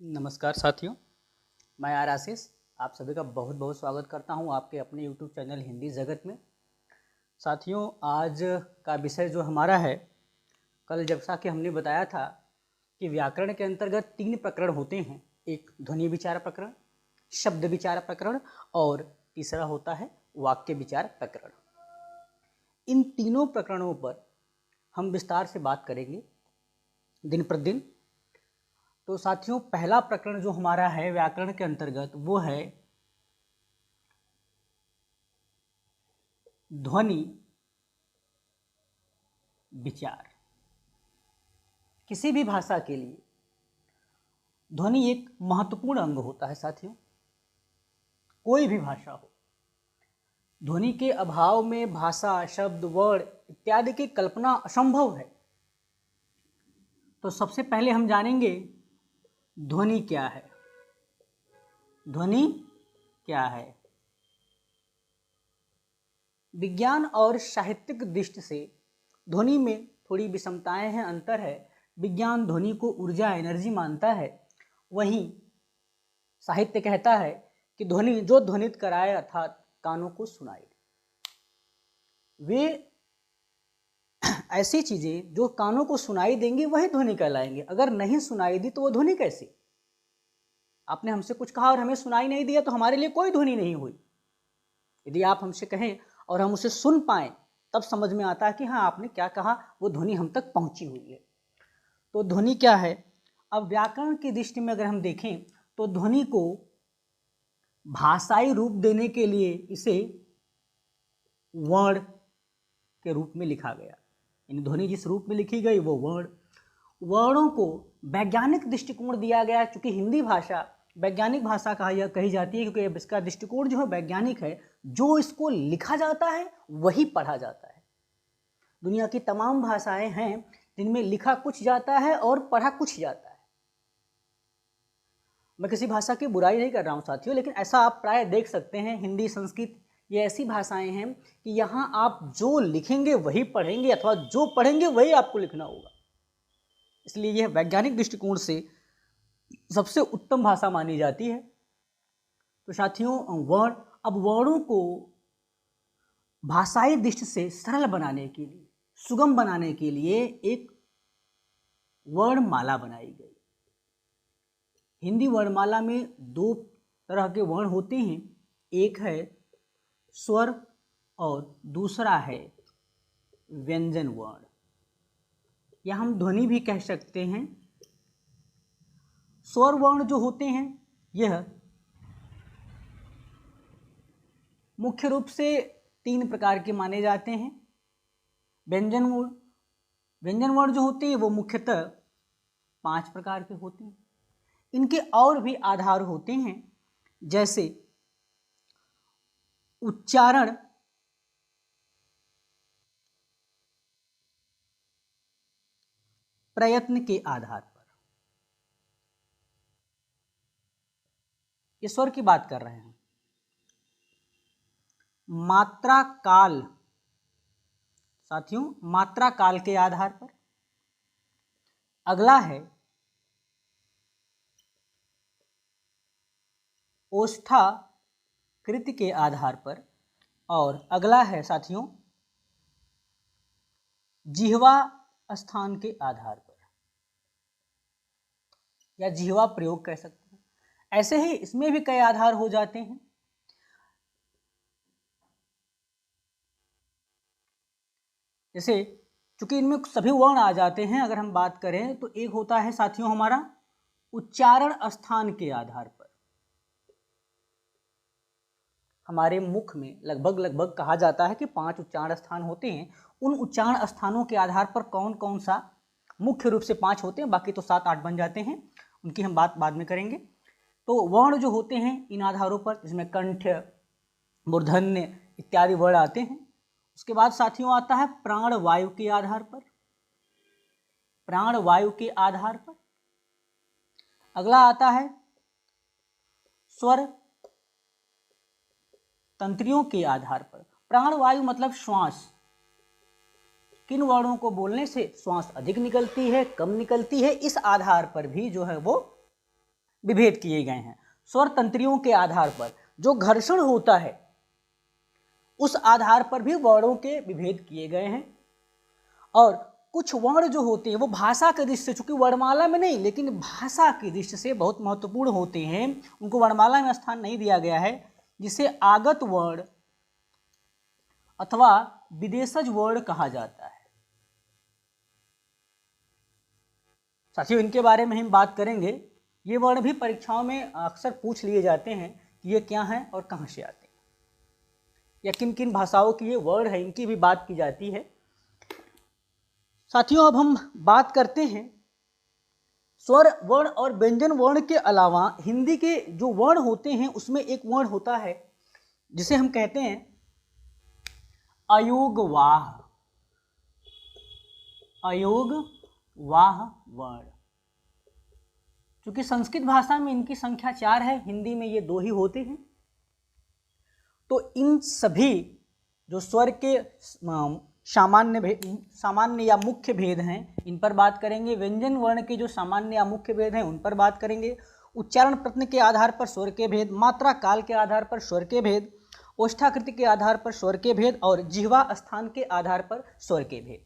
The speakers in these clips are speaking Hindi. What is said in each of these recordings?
नमस्कार साथियों, मैं आर आशीष आप सभी का बहुत बहुत स्वागत करता हूं आपके अपने YouTube चैनल हिंदी जगत में। साथियों, आज का विषय जो हमारा है, कल जैसा कि हमने बताया था कि व्याकरण के अंतर्गत 3 प्रकरण होते हैं। एक ध्वनि विचार प्रकरण, शब्द विचार प्रकरण और तीसरा होता है वाक्य विचार प्रकरण। इन तीनों प्रकरणों पर हम विस्तार से बात करेंगे दिन प्रतिदिन। तो साथियों, पहला प्रकरण जो हमारा है व्याकरण के अंतर्गत वो है ध्वनि विचार। किसी भी भाषा के लिए ध्वनि एक महत्वपूर्ण अंग होता है साथियों। कोई भी भाषा हो, ध्वनि के अभाव में भाषा, शब्द, वर्ड इत्यादि की कल्पना असंभव है। तो सबसे पहले हम जानेंगे ध्वनि क्या है। ध्वनि क्या है? विज्ञान और साहित्यिक दृष्टि से ध्वनि में थोड़ी विषमताएं हैं, अंतर है। विज्ञान ध्वनि को ऊर्जा, एनर्जी मानता है, वहीं साहित्य कहता है कि ध्वनि जो ध्वनित कराए अर्थात कानों को सुनाए। वे ऐसी चीजें जो कानों को सुनाई देंगी वही ध्वनि कहलाएंगे। अगर नहीं सुनाई दी तो वो ध्वनि कैसी? आपने हमसे कुछ कहा और हमें सुनाई नहीं दिया तो हमारे लिए कोई ध्वनि नहीं हुई। यदि आप हमसे कहें और हम उसे सुन पाएं तब समझ में आता है कि हाँ, आपने क्या कहा, वो ध्वनि हम तक पहुंची हुई है। तो ध्वनि क्या है? अब व्याकरण की दृष्टि में अगर हम देखें तो ध्वनि को भाषाई रूप देने के लिए इसे वर्ण के रूप में लिखा गया। यानी ध्वनि जिस रूप में लिखी गई वो वर्णों को वैज्ञानिक दृष्टिकोण दिया गया। चूंकि हिंदी भाषा वैज्ञानिक भाषा कही जाती है, क्योंकि इसका दृष्टिकोण जो है वैज्ञानिक है। जो इसको लिखा जाता है वही पढ़ा जाता है। दुनिया की तमाम भाषाएं हैं जिनमें लिखा कुछ जाता है और पढ़ा कुछ जाता है। मैं किसी भाषा की बुराई नहीं कर रहा हूं साथियों, लेकिन ऐसा आप प्राय देख सकते हैं। हिंदी, संस्कृत ये ऐसी भाषाएं हैं कि यहाँ आप जो लिखेंगे वही पढ़ेंगे, अथवा जो पढ़ेंगे वही आपको लिखना होगा। इसलिए यह वैज्ञानिक दृष्टिकोण से सबसे उत्तम भाषा मानी जाती है। तो साथियों, वर्ण, अब वर्णों को भाषाई दृष्टि से सरल बनाने के लिए, सुगम बनाने के लिए एक वर्णमाला बनाई गई। हिंदी वर्णमाला में 2 तरह के वर्ण होते हैं। एक है स्वर और दूसरा है व्यंजन वर्ण, या हम ध्वनि भी कह सकते हैं। स्वर वर्ण जो होते हैं यह मुख्य रूप से 3 प्रकार के माने जाते हैं। व्यंजन वर्ण जो होते हैं वो मुख्यतः 5 प्रकार के होते हैं। इनके और भी आधार होते हैं, जैसे उच्चारण, प्रयत्न के आधार पर। ये स्वर की बात कर रहे हैं। मात्रा काल, साथियों, मात्रा काल के आधार पर। अगला है ओष्ठाकृति के आधार पर, और अगला है साथियों जिह्वा स्थान के आधार पर, या जिह्वा प्रयोग कह सकते हैं। ऐसे ही इसमें भी कई आधार हो जाते हैं। जैसे चूंकि इनमें सभी वर्ण आ जाते हैं, अगर हम बात करें तो एक होता है साथियों हमारा उच्चारण स्थान के आधार पर। हमारे मुख में लगभग कहा जाता है कि 5 उच्चारण स्थान होते हैं। उन उच्चारण स्थानों के आधार पर कौन कौन सा, मुख्य रूप से 5 होते हैं, बाकी तो 7-8 बन जाते हैं, उनकी हम बात बाद में करेंगे। तो वर्ण जो होते हैं इन आधारों पर, जिसमें कंठ, मूर्धन्य इत्यादि वर्ण आते हैं। उसके बाद साथियों आता है प्राण वायु के आधार पर। प्राण वायु के आधार पर अगला आता है स्वर तंत्रियों के आधार पर। प्राण वायु मतलब श्वास, किन वर्णों को बोलने से श्वास अधिक निकलती है, कम निकलती है, इस आधार पर भी जो है वो विभेद किए गए हैं। स्वर तंत्रियों के आधार पर जो घर्षण होता है उस आधार पर भी वर्णों के विभेद किए गए हैं। और कुछ वर्ण जो होते हैं वो भाषा के दृष्टि से, चूंकि वर्णमाला में नहीं लेकिन भाषा की दृष्टि से बहुत महत्वपूर्ण होते हैं, उनको वर्णमाला में स्थान नहीं दिया गया है, जिसे आगत वर्ण अथवा विदेशज वर्ण कहा जाता है। साथियों, इनके बारे में हम बात करेंगे। ये वर्ण भी परीक्षाओं में अक्सर पूछ लिए जाते हैं कि ये क्या हैं और कहाँ से आते हैं, या किन किन भाषाओं की ये वर्ण है, इनकी भी बात की जाती है। साथियों, अब हम बात करते हैं स्वर वर्ण और व्यंजन वर्ण के अलावा हिंदी के जो वर्ण होते हैं उसमें एक वर्ण होता है जिसे हम कहते हैं अयोगवाह। अयोगवाह वर्ण। चूंकि संस्कृत भाषा में इनकी संख्या 4 है, हिंदी में ये 2 ही होते हैं, तो इन सभी जो स्वर के सामान्य या मुख्य भेद हैं इन पर बात करेंगे। व्यंजन वर्ण के जो सामान्य या मुख्य भेद हैं उन पर बात करेंगे। उच्चारण प्रत्न के आधार पर स्वर के भेद, मात्रा काल के आधार पर स्वर के भेद, ओष्ठाकृति के आधार पर स्वर के भेद और जिह्वा स्थान के आधार पर स्वर के भेद।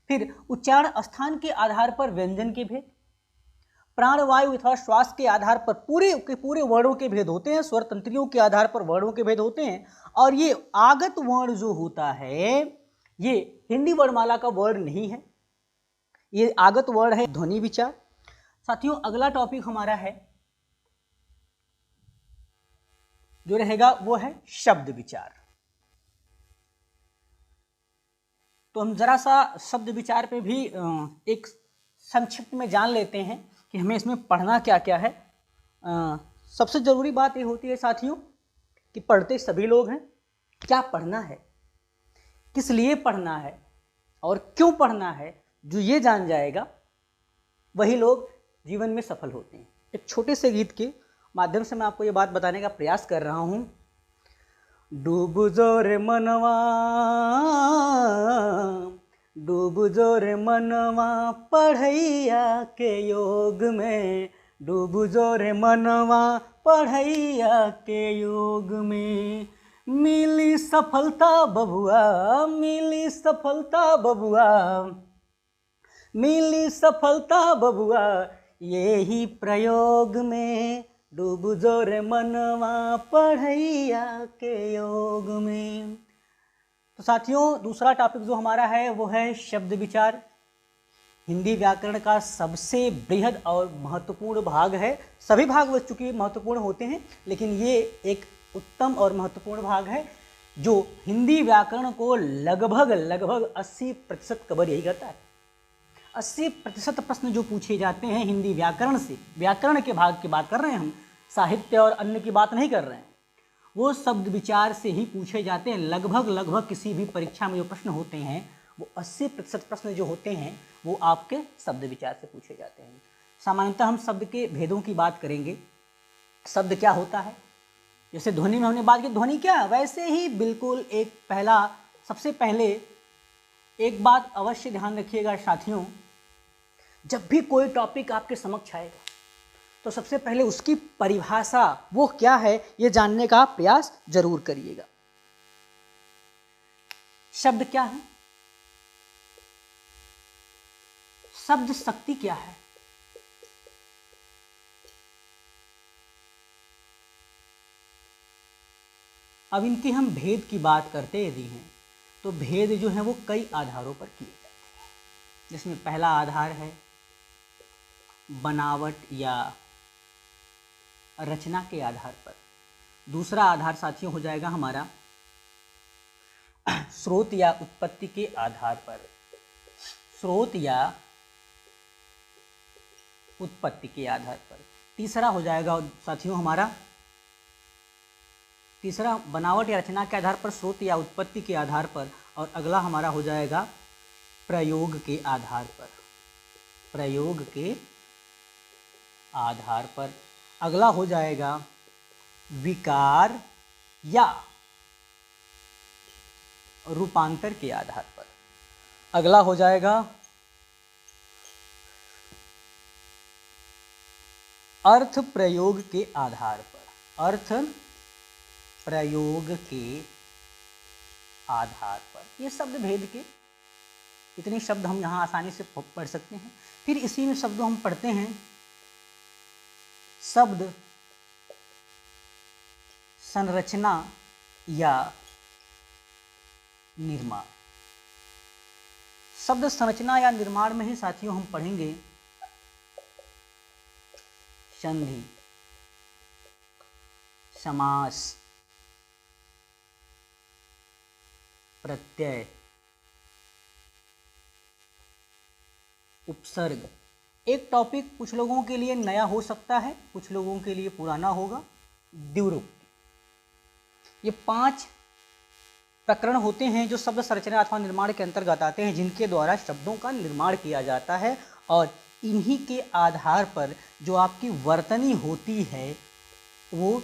फिर उच्चारण स्थान के आधार पर व्यंजन के भेद, प्राणवायु अथवा श्वास के आधार पर पूरे के पूरे वर्णों के भेद होते हैं, स्वर तंत्रियों के आधार पर वर्णों के भेद होते हैं। और ये आगत वर्ण जो होता है ये हिंदी वर्णमाला का वर्ण नहीं है, ये आगत वर्ण है ध्वनि विचार। साथियों, अगला टॉपिक हमारा है जो रहेगा वो है शब्द विचार। तो हम जरा सा शब्द विचार पे भी एक संक्षिप्त में जान लेते हैं कि हमें इसमें पढ़ना क्या क्या है। सबसे जरूरी बात ये होती है साथियों कि पढ़ते सभी लोग हैं, क्या पढ़ना है, किस लिए पढ़ना है और क्यों पढ़ना है, जो ये जान जाएगा वही लोग जीवन में सफल होते हैं। एक छोटे से गीत के माध्यम से मैं आपको ये बात बताने का प्रयास कर रहा हूँ। डूब जोरे मनवा, डूब जोरे मनवा पढ़ैया के योग में, डूब जोरे मनवा पढ़ैया के योग में। मिली सफलता बबुआ, मिली सफलता बबुआ, मिली सफलता बबुआ यही प्रयोग में, डूब जोरे मनवा पढ़ैया के योग में। तो साथियों, दूसरा टॉपिक जो हमारा है वो है शब्द विचार। हिंदी व्याकरण का सबसे बृहद और महत्वपूर्ण भाग है। सभी भाग चूंकि महत्वपूर्ण होते हैं, लेकिन ये एक उत्तम और महत्वपूर्ण भाग है जो हिंदी व्याकरण को लगभग 80% कवर यही करता है। 80% प्रश्न जो पूछे जाते हैं हिंदी व्याकरण से, व्याकरण के भाग की बात कर रहे हैं हम, साहित्य और अन्य की बात नहीं कर रहे हैं, वो शब्द विचार से ही पूछे जाते हैं। लगभग किसी भी परीक्षा में जो प्रश्न होते हैं वो 80% प्रश्न जो होते हैं वो आपके शब्द विचार से पूछे जाते हैं। सामान्यतः हम शब्द के भेदों की बात करेंगे। शब्द क्या होता है, जैसे ध्वनि में हमने बात की, ध्वनि क्या है, वैसे ही बिल्कुल सबसे पहले एक बात अवश्य ध्यान रखिएगा साथियों, जब भी कोई टॉपिक आपके समक्ष आएगा तो सबसे पहले उसकी परिभाषा वो क्या है ये जानने का प्रयास जरूर करिएगा। शब्द क्या है, शब्द शक्ति क्या है, अब इनकी हम भेद की बात करते यदि हैं तो भेद जो है वो कई आधारों पर किए जाते हैं, जिसमें पहला आधार है बनावट या रचना के आधार पर। दूसरा आधार साथियों हो जाएगा हमारा स्रोत या उत्पत्ति के आधार पर, स्रोत या उत्पत्ति के आधार पर। तीसरा हो जाएगा साथियों हमारा, तीसरा बनावट या रचना के आधार पर, स्रोत या उत्पत्ति के आधार पर। और अगला हमारा हो जाएगा प्रयोग के आधार पर, प्रयोग के आधार पर। अगला हो जाएगा विकार या रूपांतर के आधार पर। अगला हो जाएगा अर्थ प्रयोग के आधार पर, अर्थ प्रयोग के आधार पर, ये शब्द भेद के इतने शब्द हम यहाँ आसानी से पढ़ सकते हैं। फिर इसी में शब्दों हम पढ़ते हैं शब्द संरचना या निर्माण। शब्द संरचना या निर्माण में ही साथियों हम पढ़ेंगे संधि, समास, प्रत्यय, उपसर्ग। एक टॉपिक कुछ लोगों के लिए नया हो सकता है, कुछ लोगों के लिए पुराना होगा, द्विरूपति। ये 5 प्रकरण होते हैं जो शब्द संरचना अथवा निर्माण के अंतर्गत आते हैं, जिनके द्वारा शब्दों का निर्माण किया जाता है और इन्हीं के आधार पर जो आपकी वर्तनी होती है वो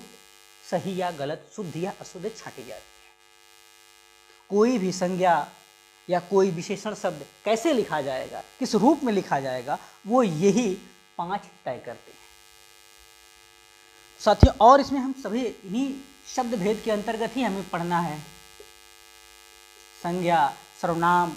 सही या गलत, शुद्ध या अशुद्ध छांटी जाती है। कोई भी संज्ञा या कोई विशेषण शब्द कैसे लिखा जाएगा, किस रूप में लिखा जाएगा, वो यही 5 तय करते हैं साथियों। और इसमें हम सभी इन्हीं शब्द भेद के अंतर्गत ही हमें पढ़ना है। संज्ञा, सर्वनाम,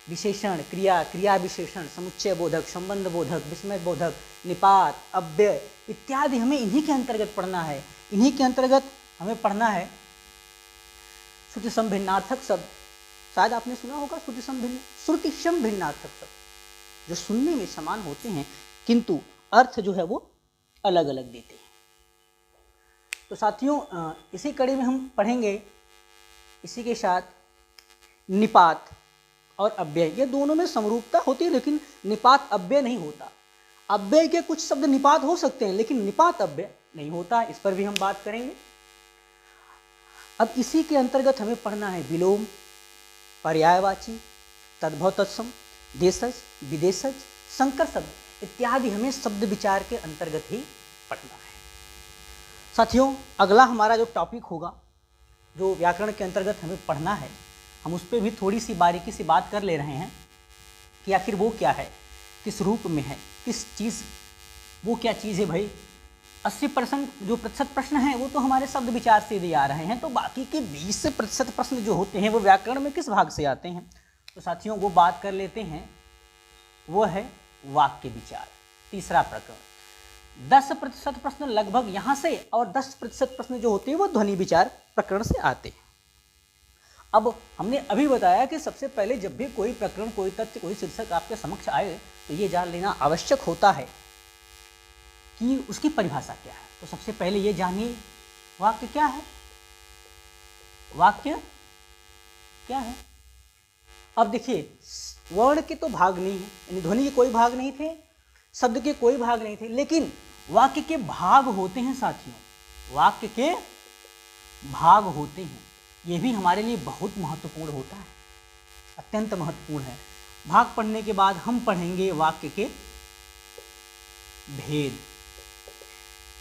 विशेषण, क्रिया, क्रिया विशेषण, समुच्चय बोधक, संबंध बोधक, विस्मय बोधक, निपात, अव्यय इत्यादि हमें इन्हीं के अंतर्गत पढ़ना है। इन्हीं के अंतर्गत हमें पढ़ना है श्रुति समभिन्नार्थक शब्द। शायद आपने सुना होगा श्रुति समभिन्नार्थक शब्द, जो सुनने में समान होते हैं किंतु अर्थ जो है वो अलग अलग देते हैं। तो साथियों इसी कड़ी में हम पढ़ेंगे, इसी के साथ निपात और अव्यय, ये दोनों में समरूपता होती है लेकिन निपात अव्यय नहीं होता। अव्यय के कुछ शब्द निपात हो सकते हैं लेकिन निपात अव्यय नहीं होता, इस पर भी हम बात करेंगे। अब इसी के अंतर्गत हमें पढ़ना है विलोम, पर्यायवाची, तद्भव तत्सम, देशज, विदेशज, संकर शब्द इत्यादि हमें शब्द विचार के अंतर्गत ही पढ़ना है। साथियों अगला हमारा जो टॉपिक होगा, जो व्याकरण के अंतर्गत हमें पढ़ना है, हम उस पर भी थोड़ी सी बारीकी से बात कर ले रहे हैं कि आखिर वो क्या है, किस रूप में है, किस चीज़, वो क्या चीज़ है भाई। 80% जो प्रतिशत प्रश्न हैं वो तो हमारे शब्द विचार से दिए आ रहे हैं, तो बाकी के 20% प्रश्न जो होते हैं वो व्याकरण में किस भाग से आते हैं। तो साथियों वो बात कर लेते हैं, वो है वाक्य विचार, तीसरा प्रकरण। 10% प्रश्न लगभग यहाँ से और 10% प्रश्न जो होते हैं वो ध्वनि विचार प्रकरण से आते हैं। अब हमने अभी बताया कि सबसे पहले जब भी कोई प्रकरण, कोई तथ्य, कोई शीर्षक आपके समक्ष आए तो ये जान लेना आवश्यक होता है कि उसकी परिभाषा क्या है। तो सबसे पहले ये जानिए वाक्य क्या है। वाक्य क्या है? अब देखिए वर्ण के तो भाग नहीं है, यानी ध्वनि के कोई भाग नहीं थे, शब्द के कोई भाग नहीं थे, लेकिन वाक्य के भाग होते हैं साथियों, वाक्य के भाग होते हैं। ये भी हमारे लिए बहुत महत्वपूर्ण होता है, अत्यंत महत्वपूर्ण है। भाग पढ़ने के बाद हम पढ़ेंगे वाक्य के भेद।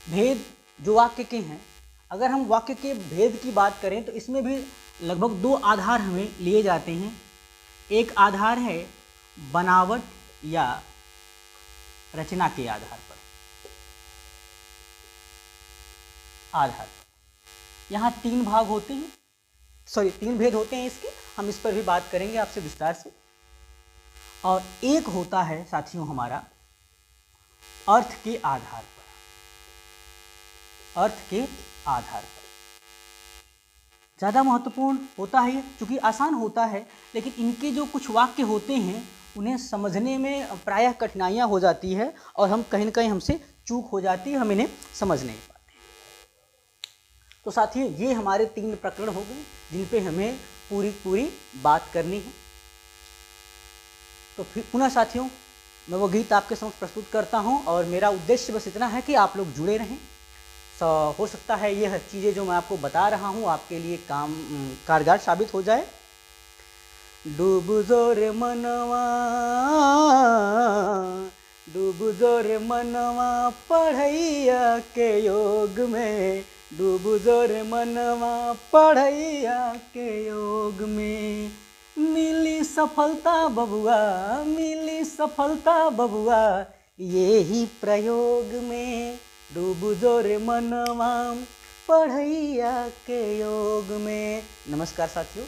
भेद जो वाक्य के हैं, अगर हम वाक्य के भेद की बात करें तो इसमें भी लगभग 2 आधार हमें लिए जाते हैं। एक आधार है बनावट या रचना के आधार पर, यहाँ 3 भाग होते हैं, 3 भेद होते हैं इसके, हम इस पर भी बात करेंगे आपसे विस्तार से। और एक होता है साथियों हमारा अर्थ के आधार पर, अर्थ के आधार पर ज़्यादा महत्वपूर्ण होता है, क्योंकि आसान होता है, लेकिन इनके जो कुछ वाक्य होते हैं उन्हें समझने में प्रायः कठिनाइयाँ हो जाती है और हम कहीं न कहीं हमसे चूक हो जाती है, हम इन्हें समझ नहीं पाते। तो साथियों ये हमारे 3 प्रकरण हो गए जिन पे हमें पूरी बात करनी है। तो फिर पुनः साथियों मैं वो गीत आपके समक्ष प्रस्तुत करता हूँ और मेरा उद्देश्य बस इतना है कि आप लोग जुड़े रहें। हो सकता है ये चीज़ें जो मैं आपको बता रहा हूँ आपके लिए कारगर साबित हो जाए। डूब जोर मनवा, डूब जोर मनवा पढ़ैया के योग में, डूब जोर मनवा पढ़ैया के योग में, मिली सफलता बबुआ, मिली सफलता बबुआ, यही प्रयोग में, डूब जो रे मनवा पढ़ैया के योग में। नमस्कार साथियों,